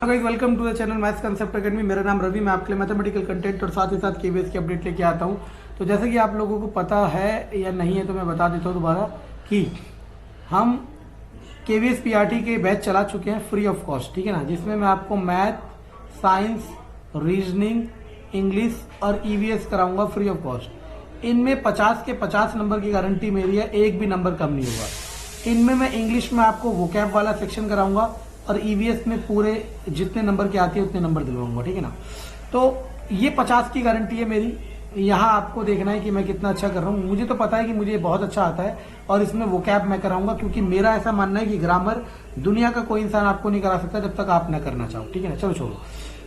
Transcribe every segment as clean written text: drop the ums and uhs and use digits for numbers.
Guys welcome to the channel maths concept academy. मेरा नाम रवि, मैं आपके लिए मैथमेटिकल कंटेंट और साथ ही साथ केबीएस की अपडेट लेके आता हूं। तो जैसे कि आप लोगों को पता है या नहीं है तो मैं बता देता हूं दोबारा कि हम केबीएस पीआरटी के बैच चला चुके हैं फ्री ऑफ कॉस्ट, ठीक है ना, जिसमें मैं आपको मैथ, साइंस, रीजनिंग, इंग्लिश और ईवीएस कराऊंगा फ्री ऑफ कॉस्ट। इनमें 50 के 50 नंबर की गारंटी मेरी है, एक भी नंबर कम नहीं होगा। इनमें मैं इंग्लिश में आपको वोकैब वाला सेक्शन कराऊंगा और ईवीएस में पूरे जितने नंबर के आते हैं उतने नंबर दिलवाऊंगा, ठीक है ना। तो ये 50 की गारंटी है मेरी। यहाँ आपको देखना है कि मैं कितना अच्छा कर रहा हूँ। मुझे तो पता है कि मुझे बहुत अच्छा आता है और इसमें वोकैब मैं कराऊंगा, क्योंकि मेरा ऐसा मानना है कि ग्रामर दुनिया का कोई इंसान आपको नहीं करा सकता जब तक आप न करना चाहो, ठीक है ना। चलो छोड़ो।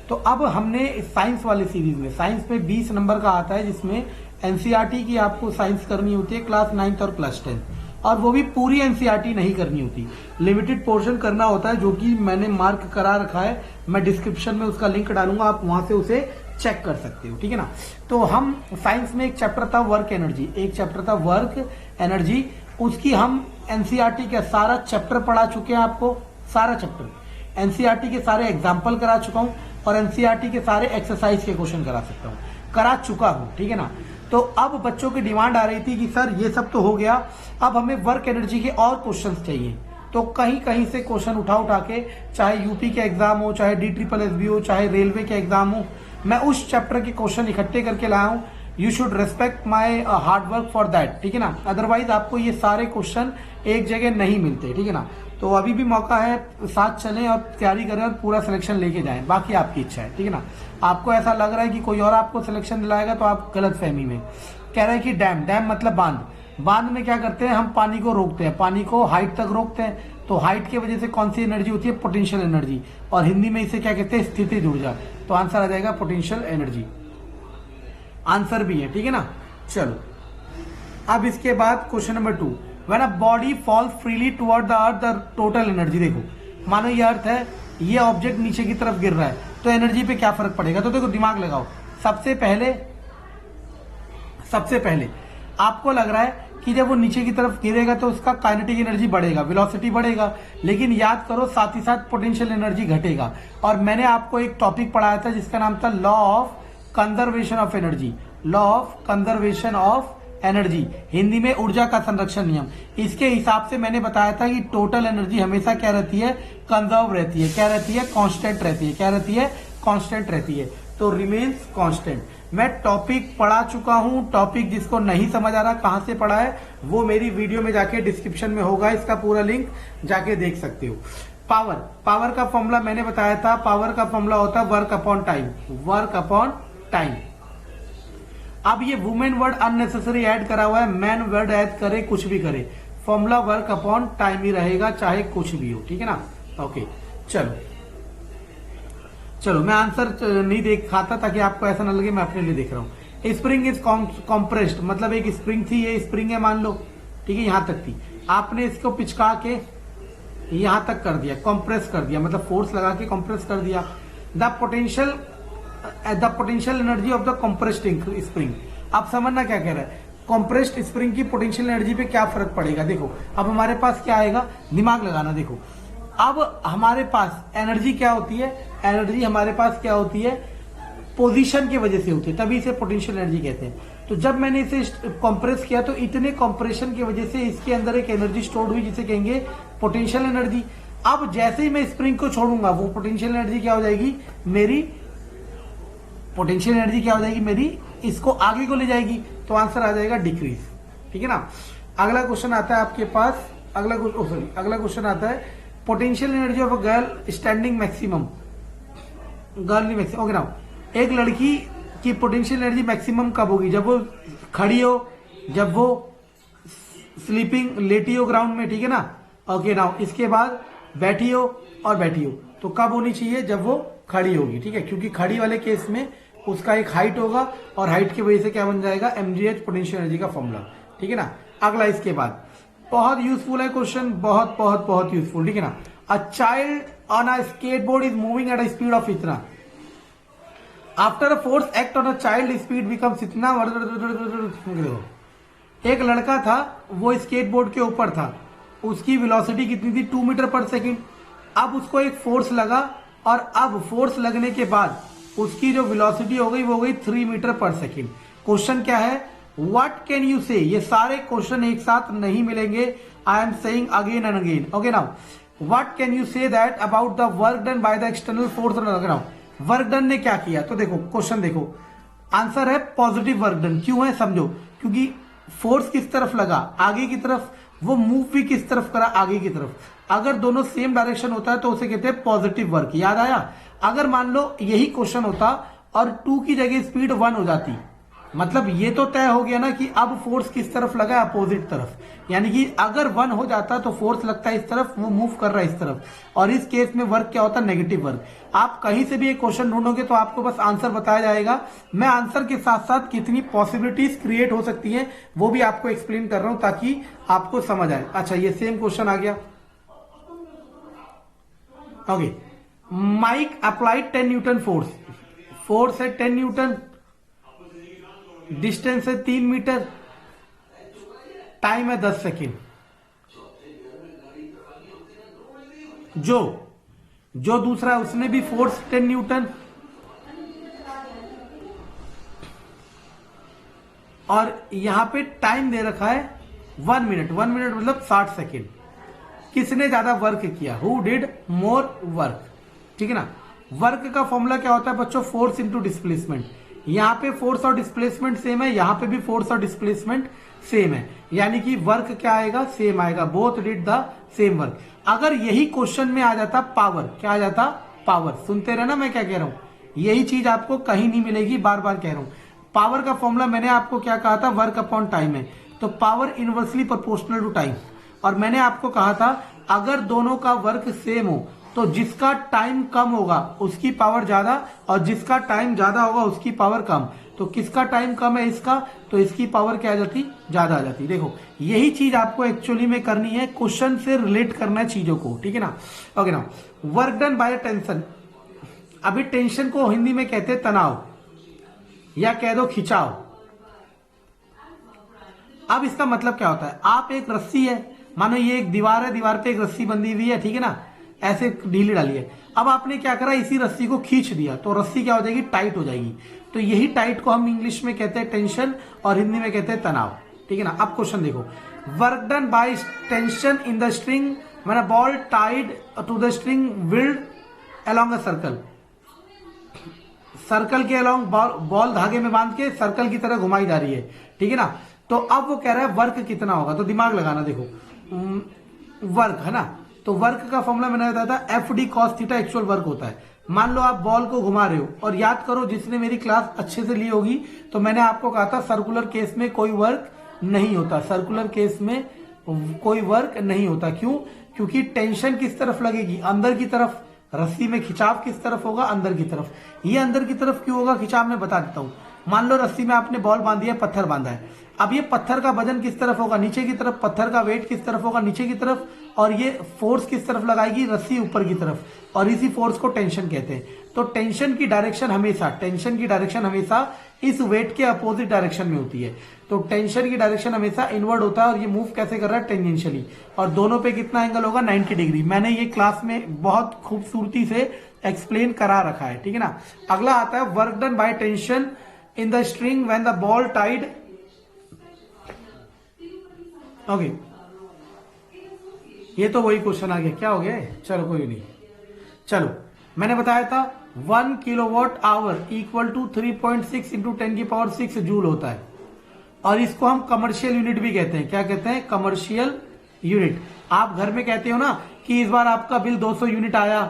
तो अब हमने साइंस वाली सीरीज में, साइंस में 20 नंबर का आता है, जिसमें एनसीईआरटी की आपको साइंस करनी होती है क्लास 9th और क्लास 10th, और वो भी पूरी एनसीईआरटी नहीं करनी होती, लिमिटेड पोर्शन करना होता है, जो कि मैंने मार्क करा रखा है। मैं डिस्क्रिप्शन में उसका लिंक डालूंगा, आप वहां से उसे चेक कर सकते हो, ठीक है ना। तो हम साइंस में एक चैप्टर था वर्क एनर्जी, एक चैप्टर था वर्क एनर्जी, उसकी हम एनसीईआरटी का सारा चैप्टर पढ़ा चुके हैं। आपको सारा चैप्टर एनसीईआरटी के सारे एग्जाम्पल करा चुका हूं और एनसीईआरटी के सारे एक्सरसाइज के क्वेश्चन करा सकता हूं, करा चुका हूं, ठीक है ना। तो अब बच्चों की डिमांड आ रही थी कि सर ये सब तो हो गया, अब हमें वर्क एनर्जी के और क्वेश्चंस चाहिए। तो कहीं कहीं से क्वेश्चन उठा के, चाहे यूपी के एग्जाम हो, चाहे DSSB हो, चाहे रेलवे के एग्जाम हो, मैं उस चैप्टर के क्वेश्चन इकट्ठे करके लाया हूं। You should respect my hard work for that, ठीक है ना। अदरवाइज आपको ये सारे क्वेश्चन एक जगह नहीं मिलते, ठीक है ना। तो अभी भी मौका है, साथ चलें और तैयारी करें और पूरा सिलेक्शन लेके जाएं। बाकी आपकी इच्छा है, ठीक है ना। आपको ऐसा लग रहा है कि कोई और आपको सिलेक्शन दिलाएगा तो आप गलत फहमी में। कह रहे हैं कि डैम, डैम मतलब बांध। बांध में क्या करते हैं, हम पानी को रोकते हैं, पानी को हाइट तक रोकते हैं। तो हाइट की वजह से कौन सी एनर्जी होती है, पोटेंशियल एनर्जी, और हिंदी में इसे क्या कहते हैं, स्थितिज ऊर्जा। तो आंसर आ जाएगा पोटेंशियल एनर्जी, आंसर भी है, ठीक है ना। चलो अब इसके बाद question number 2, when a body fall freely toward the earth the total energy. देखो, मानो ये अर्थ है, ये ऑब्जेक्ट नीचे की तरफ गिर रहा है, तो एनर्जी पे क्या फर्क पड़ेगा। तो देखो, दिमाग लगाओ। सबसे पहले आपको लग रहा है कि जब वो नीचे की तरफ गिरेगा तो उसका काइनेटिक एनर्जी बढ़ेगा, वेलोसिटी बढ़ेगा, लेकिन याद करो साथ ही साथ पोटेंशियल एनर्जी घटेगा। और मैंने आपको एक टॉपिक पढ़ाया था जिसका नाम था law of conservation of energy, law of conservation of energy, Hindi में ऊर्जा का संरक्षण नियम। इसके हिसाब से मैंने बताया था कि टोटल एनर्जी हमेशा क्या रहती है, कंजर्व रहती है। क्या रहती है, कांस्टेंट रहती है। क्या रहती है, कांस्टेंट रहती है। तो रिमेन्स कांस्टेंट। मैं टॉपिक पढ़ा चुका हूं, टॉपिक जिसको नहीं समझ आ रहा कहां से पढ़ा है वो मेरी वीडियो में जाके डिस्क्रिप्शन में होगा, इसका पूरा लिंक जाके देख सकते हो। पावर, पावर का फॉर्मूला मैंने बताया था, पावर का फॉर्मूला होता है work upon time, work upon time. अब ये वुमेन वर्ड अननेसेसरी ऐड करा हुआ है, मैन वर्ड ऐड करे, कुछ भी करे, फॉर्मूला वर्क अपॉन टाइम ही रहेगा, चाहे कुछ भी हो, ठीक है ना। ओके, चलो मैं आंसर नहीं देख खाता ताकि आपको ऐसा ना लगे मैं अपने लिए देख रहा हूं। स्प्रिंग इज कॉम्प्रेस्ड, मतलब एक स्प्रिंग थी, ये स्प्रिंग है मान लो, ठीक है, यहां तक थी, आपने इसको पिचका के यहां तक कर दिया, कॉम्प्रेस कर दिया, मतलब फोर्स लगा के कॉम्प्रेस कर दिया। The potential energy of the compressed spring. अब समझना क्या कह रहा है, कॉम्प्रेस्ड स्प्रिंग की पोटेंशियल एनर्जी पे क्या फर्क पड़ेगा। देखो अब हमारे पास क्या आएगा, दिमाग लगाना। देखो अब हमारे पास एनर्जी क्या होती है, एनर्जी हमारे पास क्या होती है, पोजीशन की वजह से होती है, तभी इसे पोटेंशियल एनर्जी कहते हैं। तो जब मैंने इसे कंप्रेस किया तो इतने कंप्रेशन की वजह से इसके अंदर एक एनर्जी स्टोर हुई जिसे कहेंगे पोटेंशियल एनर्जी। अब जैसे ही मैं स्प्रिंग को छोड़ूंगा वो पोटेंशियल एनर्जी क्या हो जाएगी मेरी, पोटेंशियल एनर्जी क्या हो जाएगी मेरी, इसको आगे को ले जाएगी, तो आंसर आ जाएगा डिक्रीज, ठीक है ना। अगला क्वेश्चन आता है आपके पास, अगला क्वेश्चन आता है potential energy of a girl standing maximum, girl नहीं मैक्सिमम, ओके नाउ। एक लड़की की पोटेंशियल एनर्जी मैक्सिमम कब होगी, जब वो खड़ी हो, जब वो स्लीपिंग लेटी हो ग्राउंड में, ठीक है ना। ओके नाउ, इसके बाद बैठी हो और बैठी हो, तो कब होनी चाहिए, जब वो खड़ी होगी, ठीक है, क्योंकि खड़ी वाले केस में उसका एक हाइट होगा और हाइट की वजह से क्या बन जाएगा, mgh पोटेंशियल एनर्जी का फॉर्मूला, ठीक है ना। अगला इसके बाद बहुत यूजफुल है क्वेश्चन, बहुत बहुत बहुत यूजफुल, ठीक है ना। A child on a skateboard is moving at a speed of इतना, after a force act on a child speed becomes इतना। एक लड़का था, वो स्केटबोर्ड के ऊपर था, उसकी वेलोसिटी कितनी थी, 2 मीटर पर सेकेंड। अब उसको एक फोर्स लगा और अब फोर्स लगने के बाद उसकी जो वेलोसिटी हो गई वो हो गई 3 मीटर पर सेकेंड। क्वेश्चन क्या है, व्हाट कैन यू से, ये सारे क्वेश्चन एक साथ नहीं मिलेंगे, I am saying again and again. Okay now, what can you say that about the work done by the external force. Now work done ने क्या किया, तो देखो क्वेश्चन देखो, आंसर है पॉजिटिव वर्क डन। क्यों है समझो, क्योंकि फोर्स किस तरफ लगा, आगे की तरफ, वो मूव भी किस तरफ करा, आगे की तरफ। अगर दोनों सेम डायरेक्शन होता है तो उसे कहते हैं पॉजिटिव वर्क। याद आया, अगर मान लो यही क्वेश्चन होता और 2 की जगह स्पीड 1 हो जाती, मतलब ये तो तय हो गया ना कि अब फोर्स किस तरफ लगा, अपोजिट तरफ। यानी कि अगर 1 हो जाता तो फोर्स लगता है इस तरफ, वो मूव कर रहा है इस तरफ, और इस केस में वर्क क्या होता है, नेगेटिव वर्क। आप कहीं से भी एक क्वेश्चन ढूंढोगे तो आपको बस आंसर बताया जाएगा। मैं आंसर के साथ साथ कितनी पॉसिबिलिटीज क्रिएट हो सकती हैं वो भी आपको एक्सप्लेन कर रहा हूं ताकि आपको समझ आए। अच्छा, ये सेम क्वेश्चन आ गया। Okay, Mike applied 10 newton force, force है 10 न्यूटन, डिस्टेंस है 3 मीटर, टाइम है 10 सेकेंड। जो दूसरा है उसने भी फोर्स 10 न्यूटन और यहां पे टाइम दे रखा है 1 मिनट। 1 मिनट मतलब 60 सेकेंड। किसने ज्यादा वर्क किया, हु डिड मोर वर्क। ठीक है ना। वर्क का फॉर्मूला क्या होता है बच्चों, फोर्स इंटू डिस्प्लेसमेंट। यहां पे फोर्स और डिस्प्लेसमेंट सेम है, यहां पे भी फोर्स और डिस्प्लेसमेंट सेम है, यानी कि वर्क क्या आएगा, सेम आएगा। Both did the same work. अगर यही क्वेश्चन में आ जाता पावर, क्या आ जाता, पावर। सुनते रहना मैं क्या कह रहा हूं, यही चीज आपको कहीं नहीं मिलेगी, बार बार कह रहा हूं। पावर का फॉर्मूला मैंने आपको क्या कहा था, वर्क अपॉन टाइम है, तो power inversely proportional to time. और मैंने आपको कहा था अगर दोनों का वर्क सेम हो तो जिसका टाइम कम होगा उसकी पावर ज्यादा, और जिसका टाइम ज्यादा होगा उसकी पावर कम। तो किसका टाइम कम है, इसका, तो इसकी पावर क्या आ जाती, ज्यादा आ जाती। देखो यही चीज आपको एक्चुअली में करनी है, क्वेश्चन से रिलेट करना है चीजों को। ठीक है ना। ओके ना, वर्क डन बाय टेंशन। अभी टेंशन को हिंदी में कहते हैं तनाव, या कह दो खिंचाव। अब इसका मतलब क्या होता है, आप एक रस्सी है, मानो ये एक दीवार है, दीवार पे एक रस्सी बंधी हुई है, ठीक है ना, ऐसे ढीली डाली है। अब आपने क्या करा, इसी रस्सी को खींच दिया तो रस्सी क्या हो जाएगी, टाइट हो जाएगी। तो यही टाइट को हम इंग्लिश में कहते हैं टेंशन और हिंदी में कहते हैं तनाव। ठीक है ना। अब क्वेश्चन देखो, work done by tension in the string when a ball tied to the string whirled along a circle. Circle के अलोंग बॉल धागे में बांध के सर्कल की तरह घुमाई जा रही है। ठीक है ना। तो अब वो कह रहा है वर्क कितना होगा, तो दिमाग लगाना। देखो वर्क है ना, तो वर्क का फॉर्मूला मैंने बताया था F D cos theta actual work होता है। मान लो आप बॉल को घुमा रहे हो, और याद करो जिसने मेरी क्लास अच्छे से ली होगी तो मैंने आपको कहा था सर्कुलर केस में कोई वर्क नहीं होता, सर्कुलर केस में कोई वर्क नहीं होता। क्यों, क्योंकि टेंशन किस तरफ लगेगी, अंदर की तरफ। रस्सी में खिंचाव किस तरफ होगा, अंदर की तरफ। ये अंदर की तरफ क्यों होगा खिंचाव, मैं बता देता हूं। मान लो रस्सी में आपने बॉल बांधी है, पत्थर बांधा है, अब ये पत्थर का वजन किस तरफ होगा, नीचे की तरफ। पत्थर का वेट किस तरफ होगा, नीचे की तरफ। और ये फोर्स किस तरफ लगाएगी, रस्सी ऊपर की तरफ, और इसी फोर्स को टेंशन कहते हैं। तो टेंशन की डायरेक्शन हमेशा इस वेट के अपोजिट डायरेक्शन में होती है। तो टेंशन की डायरेक्शन हमेशा इनवर्ड होता है, और ये मूव कैसे कर रहा है, टेंजेंशियली। और दोनों पे कितना एंगल होगा, 90 डिग्री। मैंने ये क्लास में बहुत खूबसूरती से एक्सप्लेन करा रखा है। ठीक है ना। अगला आता है work done by tension in the string when the ball tied. Okay, ये तो वही क्वेश्चन आ गया, क्या हो गया, चलो कोई नहीं। चलो मैंने बताया था 1 kilowatt hour equal to 3.6 into 10 की पावर 6 जूल होता है, और इसको हम कमर्शियल यूनिट भी कहते हैं। क्या कहते हैं, कमर्शियल यूनिट। आप घर में कहते हो ना कि इस बार आपका बिल 200 यूनिट आया,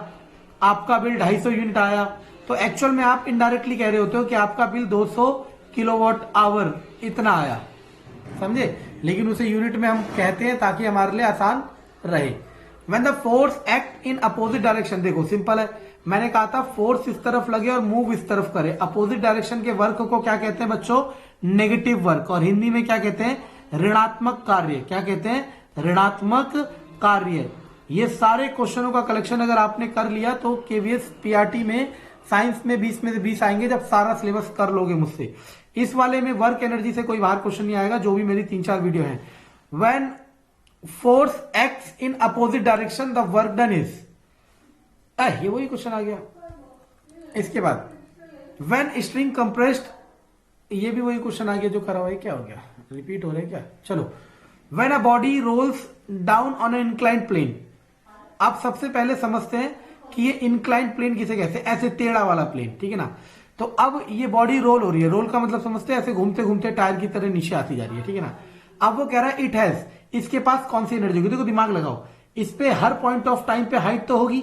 आपका बिल 250 यूनिट आया, तो एक्चुअल में आप इनडायरेक्टली कह रहे होते हो कि आपका बिल 200 किलोवाट आवर इतना आया, समझे। लेकिन उसे यूनिट में हम कहते हैं ताकि हमारे लिए आसान रहे। When the force act in opposite direction, देखो सिंपल है, मैंने कहा था फोर्स इस तरफ लगे और मूव इस तरफ करे। अपोजिट डायरेक्शन के वर्क को क्या कहते हैं बच्चों, नेगेटिव वर्क, और हिंदी में क्या कहते हैं, ऋणात्मक कार्य। क्या कहते हैं, ऋणात्मक कार्य। ये सारे क्वेश्चनों का कलेक्शन अगर आपने कर लिया तो केवीएस पीआरटी में साइंस में 20 में से 20 आएंगे, जब सारा सिलेबस कर लोगे मुझसे। इस वाले में वर्क एनर्जी से कोई बाहर क्वेश्चन नहीं आएगा, जो भी मेरी 3-4 वीडियो है। When force acts in opposite direction the work done is, ये वही क्वेश्चन आ गया। इसके बाद व्हेन स्ट्रिंग कंप्रेस्ड, ये भी वही क्वेश्चन आ गया जो करा हुआ है। क्या हो गया, रिपीट हो रहा है क्या? चलो, when a body rolls down on an inclined plane. आप सबसे पहले समझते हैं कि ये इंक्लाइंड प्लेन किसे कहते हैं, ऐसे टेढ़ा वाला प्लेन, ठीक है ना। तो अब ये बॉडी रोल हो रही है, रोल का मतलब समझते हैं ऐसे घूमते घूमते टायर की तरह नीचे आती जा रही है, ठीक है ना। अब वो कह रहा है इट हैज, इसके पास कौन सी एनर्जी होगी। देखो दिमाग लगाओ, इस पे हर पॉइंट ऑफ टाइम पे हाइट तो होगी,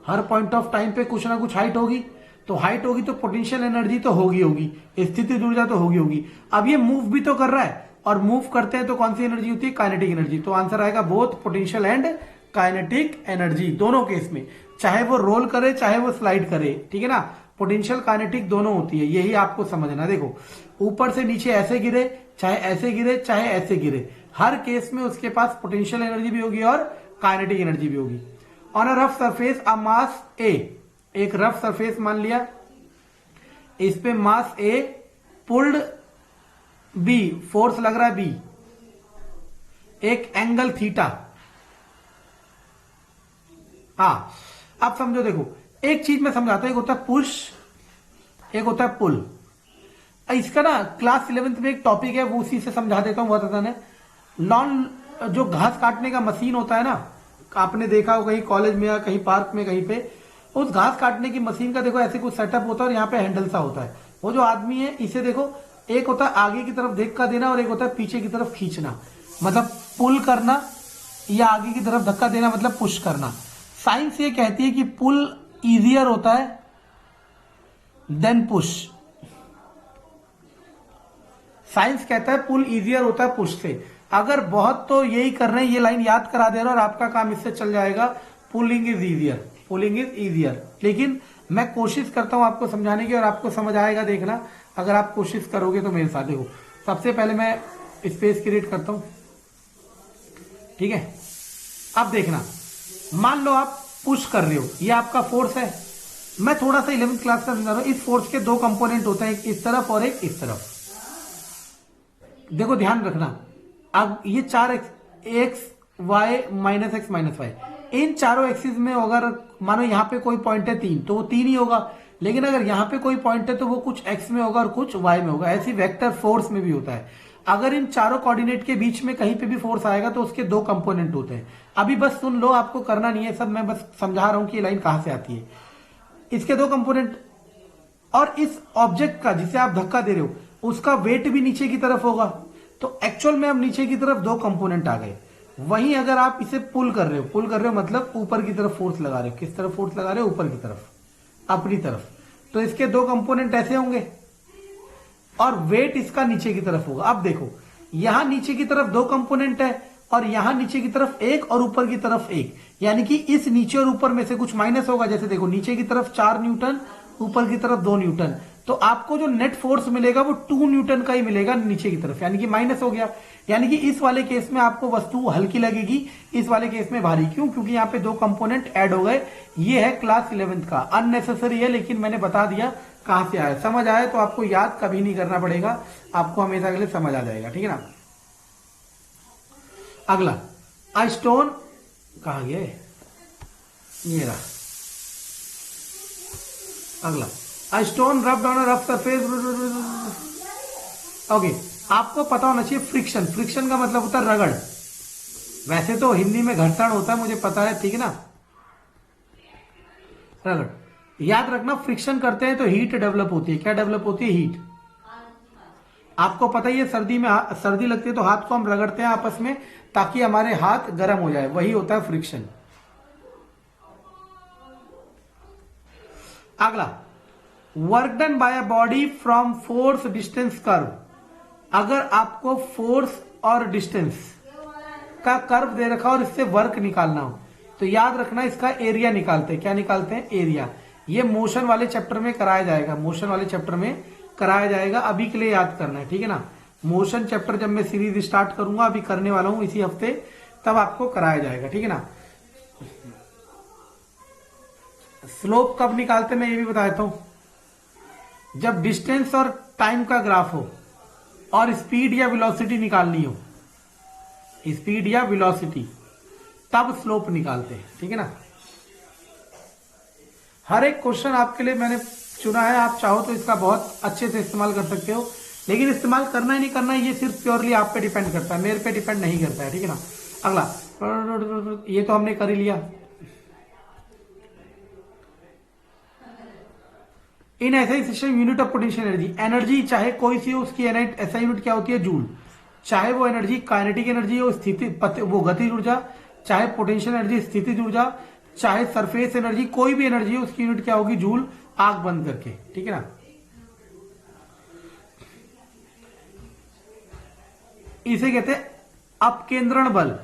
हर पॉइंट ऑफ टाइम पे कुछ ना कुछ हाइट होगी। तो हाइट होगी तो पोटेंशियल एनर्जी तो होगी, स्थितिज ऊर्जा तो होगी। अब ये मूव भी तो कर रहा है, और मूव करते हैं तो कौन सी एनर्जी होती है, काइनेटिक एनर्जी। तो आंसर आएगा both potential and kinetic energy, दोनों केस में, चाहे वो रोल करे चाहे वो स्लाइड करे, ठीक है ना। पोटेंशियल काइनेटिक दोनों होती है, यही आपको समझना। देखो ऊपर से नीचे ऐसे गिरे, चाहे ऐसे गिरे, चाहे ऐसे गिरे, हर केस में उसके पास पोटेंशियल एनर्जी भी होगी और काइनेटिक एनर्जी भी होगी। ऑन अ रफ सरफेस अ मास ए, एक रफ सरफेस मान लिया, इस पे मास ए पुल्ड बी, फोर्स लग रहा है बी, एक एंगल थीटा। हाँ अब समझो, देखो एक चीज मैं समझाता हूं, एक होता है पुश, एक होता है पुल। इसका ना क्लास 11th में एक टॉपिक है, वो उसी से समझा देता हूं बहुत आसान है। लॉन, जो घास काटने का मशीन होता है ना, आपने देखा हो कहीं कॉलेज में या कहीं पार्क में कहीं पे, उस घास काटने की मशीन का देखो ऐसे कुछ सेटअप होता है और यहाँ पे हैंडल सा होता है। वो जो आदमी है इसे देखो, एक होता है आगे की तरफ धक्का देना और एक होता है पीछे की तरफ खींचना, मतलब पुल करना, या आगे की तरफ धक्का देना मतलब पुश करना। साइंस ये कहती है कि पुल इजियर होता है देन पुश। साइंस कहता है पुल इजियर होता है पुश से। अगर बहुत तो यही कर रहे हैं, ये लाइन याद करा दे रहा और आपका काम इससे चल जाएगा। Pulling is easier, pulling is easier. लेकिन मैं कोशिश करता हूं आपको समझाने की और आपको समझ आएगा, देखना अगर आप कोशिश करोगे तो मेरे साथ। देखो सबसे पहले मैं स्पेस क्रिएट करता हूं, ठीक है। अब देखना, मान लो आप पुश कर रहे हो, ये आपका फोर्स है। मैं थोड़ा सा 11th क्लास का समझा रहा हूं। इस फोर्स के दो कंपोनेंट होते हैं, एक इस तरफ और एक इस तरफ। देखो ध्यान रखना, अब ये चार X Y minus X minus Y, इन चारों एक्सिस में अगर मानो यहां पे कोई पॉइंट है 3, तो वो 3 ही होगा। लेकिन अगर यहां पे कोई पॉइंट है तो वो कुछ एक्स में होगा और कुछ वाई में होगा। ऐसी वेक्टर फोर्स में भी होता है। अगर इन चारों कोऑर्डिनेट के बीच में कहीं पे भी फोर्स आएगा तो उसके दो कंपोनेंट होते हैं। अभी बस सुन लो, आपको करना नहीं है सब, मैं बस समझा रहा हूं कि ये लाइन कहां से आती है। इसके दो कंपोनेंट, और इस ऑब्जेक्ट का जिसे आप धक्का दे रहे हो उसका वेट भी नीचे की तरफ होगा। तो एक्चुअल में अब नीचे की तरफ दो कंपोनेंट आ गए। वहीं अगर आप इसे पुल कर रहे हो, पुल कर रहे हो मतलब ऊपर की तरफ फोर्स लगा रहे हो। किस तरफ फोर्स लगा रहे हो, ऊपर की तरफ, अपनी तरफ। तो इसके दो कंपोनेंट ऐसे होंगे और वेट इसका नीचे की तरफ होगा। अब देखो यहां नीचे की तरफ दो कंपोनेंट है और यहां नीचे की तरफ एक और ऊपर की तरफ एक, यानी कि इस नीचे और ऊपर में से कुछ माइनस होगा। जैसे देखो नीचे की तरफ 4 न्यूटन, ऊपर की तरफ 2 न्यूटन, तो आपको जो नेट फोर्स मिलेगा वो 2 न्यूटन का ही मिलेगा नीचे की तरफ, यानी कि माइनस हो गया। यानी कि इस वाले केस में आपको वस्तु हल्की लगेगी, इस वाले केस में भारी। क्यों? क्योंकि यहाँ पे दो कंपोनेंट ऐड हो गए। ये है क्लास 11th का, अननेसेसरी है लेकिन मैंने बता दिया कहां से आया। समझ आया तो आपको याद कभी नहीं करना पड़ेगा, आपको हमेशा के लिए समझ आ जाएगा, ठीक है ना। अगला, अ स्टोन कहा गया है, ये रहा अगला। A stone rubbed on a rough surface. Okay, आपको पता होना चाहिए फ्रिक्शन। फ्रिक्शन का मतलब होता है रगड़। वैसे तो हिंदी में घर्षण होता है, मुझे पता है, ठीक है ना। रगड़, याद रखना, फ्रिक्शन करते हैं तो हीट डेवलप होती है। क्या डेवलप होती है? हीट। आपको पता ही है, सर्दी में सर्दी लगती है तो हाथ को हम रगड़ते हैं आपस में ताकि हमारे हाथ गर्म हो जाए, वही होता है फ्रिक्शन। अगला, work done bye a body from force distance curve. अगर आपको फोर्स और डिस्टेंस का कर्व दे रखा और इससे वर्क निकालना हो तो याद रखना इसका एरिया निकालते हैं। क्या निकालते हैं? एरिया। ये मोशन वाले चैप्टर में कराया जाएगा, मोशन वाले चैप्टर में कराया जाएगा। अभी के लिए याद करना है, ठीक है ना। मोशन चैप्टर जब मैं सीरीज स्टार्ट करूंगा, अभी करने वाला हूं इसी हफ्ते, तब आपको कराया जाएगा, ठीक है ना। स्लोप कब निकालते मैं ये भी बता देता हूं। जब डिस्टेंस और टाइम का ग्राफ हो और स्पीड या वेलोसिटी निकालनी हो, स्पीड या वेलोसिटी, तब स्लोप निकालते हैं, ठीक है ना। हर एक क्वेश्चन आपके लिए मैंने चुना है, आप चाहो तो इसका बहुत अच्छे से इस्तेमाल कर सकते हो, लेकिन इस्तेमाल करना ही नहीं करना ये सिर्फ प्योरली आप पे डिपेंड करता है, मेरे पे डिपेंड नहीं करता है, ठीक है ना। अगला, ये तो हमने कर ही लिया। इन ऐसा system unit of potential energy, energy चाहे कोई सी हो उसकी ऐसा यूनिट क्या होती है, जूल। चाहे वो एनर्जी काइनेटिक एनर्जी हो, स्थिति वो गतिज ऊर्जा, चाहे पोटेंशियल एनर्जी स्थितिज ऊर्जा, चाहे सरफेस एनर्जी, कोई भी एनर्जी हो उसकी यूनिट क्या होगी, जूल, आंख बंद करके, ठीक है ना। इसे कहते हैं अपकेंद्रण बल,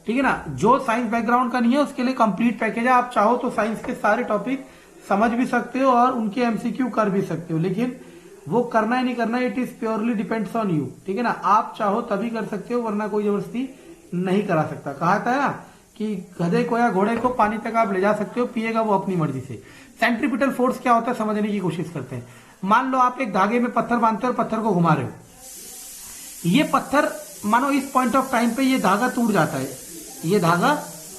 ठीक है ना। जो साइंस बैकग्राउंड का नहीं है उसके लिए कंप्लीट पैकेज है, आप चाहो तो साइंस के सारे टॉपिक समझ भी सकते हो और उनके एमसीक्यू कर भी सकते हो, लेकिन वो करना है नहीं करना, it is purely depends on you, ठीक है ना। आप चाहो तभी कर सकते हो, वरना कोई जबरदस्ती नहीं करा सकता। कहा था ना कि गधे को या घोड़े को पानी तक आप ले जा सकते हो, पिएगा वो अपनी मर्जी से। सेंट्रीपिटल फोर्स क्या होता है समझने की कोशिश करते हैं। मान लो आप एक धागे में पत्थर बांधते हो और पत्थर को घुमा रहे हो, ये पत्थर मानो इस पॉइंट ऑफ टाइम पे ये धागा टूट जाता है, ये धागा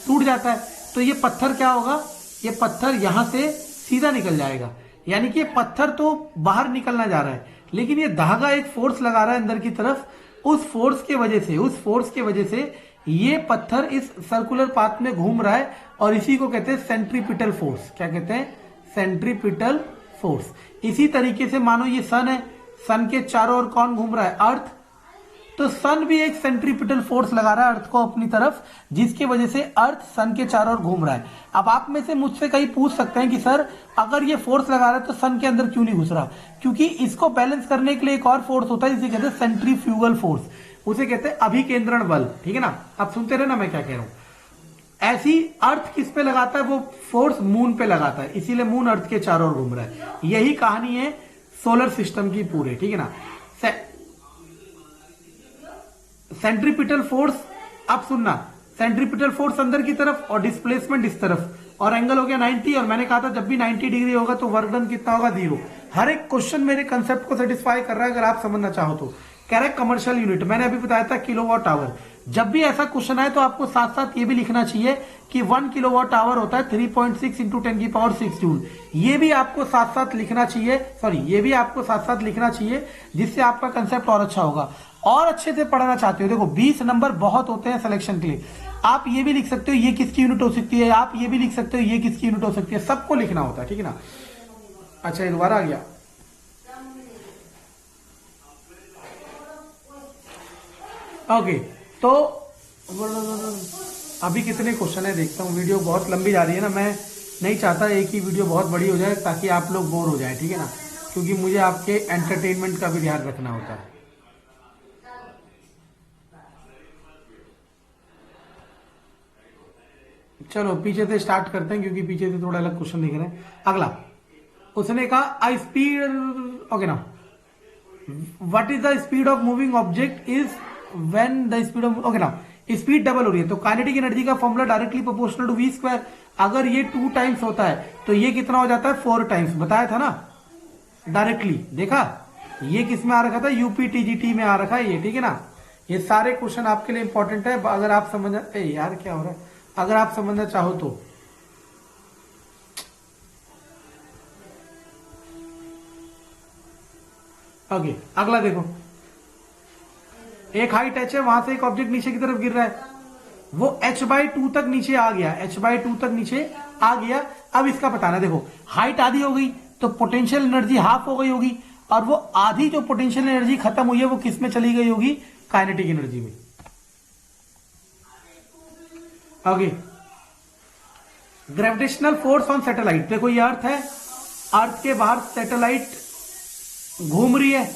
टूट जाता है, तो ये पत्थर क्या होगा, ये पत्थर यहां से सीधा निकल जाएगा, यानी कि ये पत्थर तो बाहर निकलना जा रहा है, लेकिन ये धागा एक फोर्स लगा रहा है अंदर की तरफ, उस फोर्स की वजह से ये पत्थर इस सर्कुलर पाथ में घूम रहा है, और इसी को कहते हैं सेंट्रीपिटल फोर्स। क्या कहते हैं, सेंट्रीपिटल फोर्स। इसी तरीके से मानो ये सन है, सन के चारों ओर कौन घूम रहा है, अर्थ, तो सन भी एक सेंट्रीपिटल फोर्स लगा रहा है अर्थ को अपनी तरफ, जिसकी वजह से अर्थ सन के चारों ओर घूम रहा है। अब आप में से मुझसे कहीं पूछ सकते हैं कि सर अगर ये फोर्स लगा रहा है तो सन के अंदर क्यों नहीं घुस रहा, क्योंकि इसको बैलेंस करने के लिए एक और फोर्स होता है जिसे कहते हैं सेंट्रीफ्यूगल फोर्स, उसे कहते हैं अभिकेंद्रण बल, ठीक है ना। अब सुनते रहे ना मैं क्या कह रहा हूं। ऐसी अर्थ किस पे लगाता है, वो फोर्स मून पे लगाता है, इसीलिए मून अर्थ के चारों ओर घूम रहा है। यही कहानी है सोलर सिस्टम की पूरे, ठीक है ना। सेंट्रीपिटल फोर्स, अब सुनना, सेंट्रीपिटल फोर्स अंदर की तरफ और डिस्प्लेसमेंट इस तरफ, और एंगल हो गया 90, और मैंने कहा था जब भी 90 डिग्री होगा तो वर्क डन कितना होगा, 0। हर एक क्वेश्चन मेरे कंसेप्ट को सेटिस्फाई कर रहा है अगर आप समझना चाहो तो। कह रहा है कमर्शियल यूनिट, मैंने अभी बताया था किलोवाट आवर। जब भी ऐसा क्वेश्चन आए तो आपको साथ साथ ये भी लिखना चाहिए कि 1 किलोवाट आवर होता है 3.6 इंटू 10⁶ जूल। ये भी आपको साथ साथ लिखना चाहिए, ये भी आपको साथ साथ लिखना चाहिए, जिससे आपका कंसेप्ट और अच्छा होगा। और अच्छे से पढ़ना चाहते हो, देखो 20 नंबर बहुत होते हैं सिलेक्शन के लिए, आप ये भी लिख सकते हो ये किसकी यूनिट हो सकती है, आप ये भी लिख सकते हो ये किसकी यूनिट हो सकती है, सबको लिखना होता है, ठीक है ना। अच्छा, ये दोबारा आ गया। ओके, तो अभी कितने क्वेश्चन है देखता हूँ, वीडियो बहुत लंबी जा रही है ना, मैं नहीं चाहता एक ही वीडियो बहुत बड़ी हो जाए ताकि आप लोग बोर हो जाए, ठीक है ना, क्योंकि मुझे आपके एंटरटेनमेंट का भी ध्यान रखना होता है। चलो पीछे से स्टार्ट करते हैं, क्योंकि पीछे से थोड़ा अलग क्वेश्चन दिख रहे हैं। अगला, उसने कहा आई स्पीड, ओके ना, what is the speed of moving object is when the speed of, okay ना, स्पीड डबल हो रही है तो काइनेटिक एनर्जी का formula directly proportional to v²। अगर ये 2 टाइम्स होता है तो ये कितना हो जाता है, 4 टाइम्स, बताया था ना डायरेक्टली, देखा ये किस में आ रखा था, यूपीटीजीटी में आ रखा है ये, ठीक है ना। ये सारे क्वेश्चन आपके लिए इंपॉर्टेंट है, अगर आप समझ, यार क्या हो रहा है, अगर आप समझना चाहो तो। ओके, अगला देखो, एक हाइट h है, वहां से एक ऑब्जेक्ट नीचे की तरफ गिर रहा है, वो h/2 तक नीचे आ गया, h/2 तक नीचे आ गया। अब इसका बताना, देखो हाइट आधी हो गई तो पोटेंशियल एनर्जी हाफ हो गई होगी, और वो आधी जो पोटेंशियल एनर्जी खत्म हुई है वो किस में चली गई होगी, काइनेटिक एनर्जी में। Okay, gravitational force on satellite, देखो ये अर्थ है, अर्थ के बाहर सैटेलाइट घूम रही है,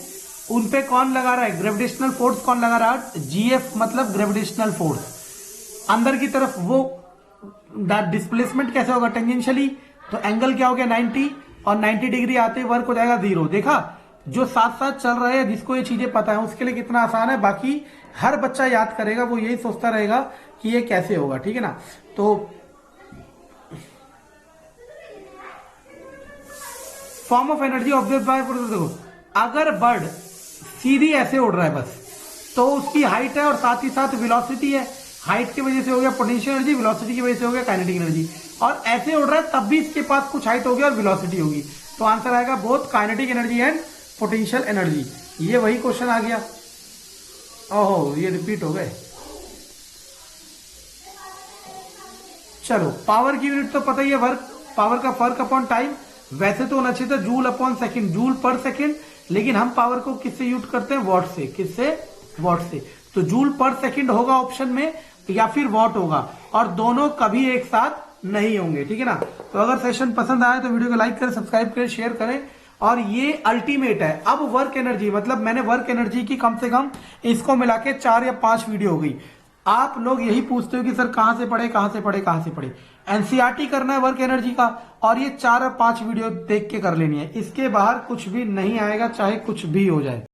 उन पे कौन लगा रहा है, ग्रेविटेशनल फोर्स कौन लगा रहा है, जीएफ मतलब ग्रेविटेशनल फोर्स। अंदर की तरफ वो डिस्प्लेसमेंट कैसे होगा, टेंजेंशियली, तो एंगल क्या हो गया 90, और 90 डिग्री आते वर्क हो जाएगा 0। देखा, जो साथ साथ चल रहे हैं, जिसको ये चीजें पता है उसके लिए कितना आसान है, बाकी हर बच्चा याद करेगा, वो यही सोचता रहेगा कि ये कैसे होगा, ठीक है ना। तो form of energy observe by, देखो अगर बर्ड सीधी ऐसे उड़ रहा है बस, तो उसकी हाइट है और साथ ही साथ वेलोसिटी है, हाइट की वजह से हो गया पोटेंशियल एनर्जी, वेलोसिटी की वजह से हो गया काइनेटिक एनर्जी। और ऐसे उड़ रहा है तब भी इसके पास कुछ हाइट होगी और वेलोसिटी होगी, तो आंसर आएगा both kinetic energy and potential energy. ये वही क्वेश्चन आ गया। ओहो, ये रिपीट हो गए। चलो, पावर की यूनिट तो पता ही है, वर्क, पावर का वर्क अपॉन टाइम। वैसे तो होना चाहिए था जूल अपॉन सेकंड, जूल पर सेकंड, लेकिन हम पावर को किससे यूज करते हैं, वॉट से। किससे, वॉट से। तो जूल पर सेकंड होगा ऑप्शन में या फिर वॉट होगा, और दोनों कभी एक साथ नहीं होंगे, ठीक है ना। तो अगर सेशन पसंद आए तो वीडियो को लाइक करें, सब्सक्राइब करें, शेयर करें। और ये अल्टीमेट है। अब वर्क एनर्जी, मतलब मैंने वर्क एनर्जी की कम से कम इसको मिला के 4 या 5 वीडियो हो गई। आप लोग यही पूछते हो कि सर कहां से पढ़े, कहां से पढ़े, कहां से पढ़े। एनसीईआरटी करना है वर्क एनर्जी का, और ये 4 या 5 वीडियो देख के कर लेनी है। इसके बाहर कुछ भी नहीं आएगा, चाहे कुछ भी हो जाए।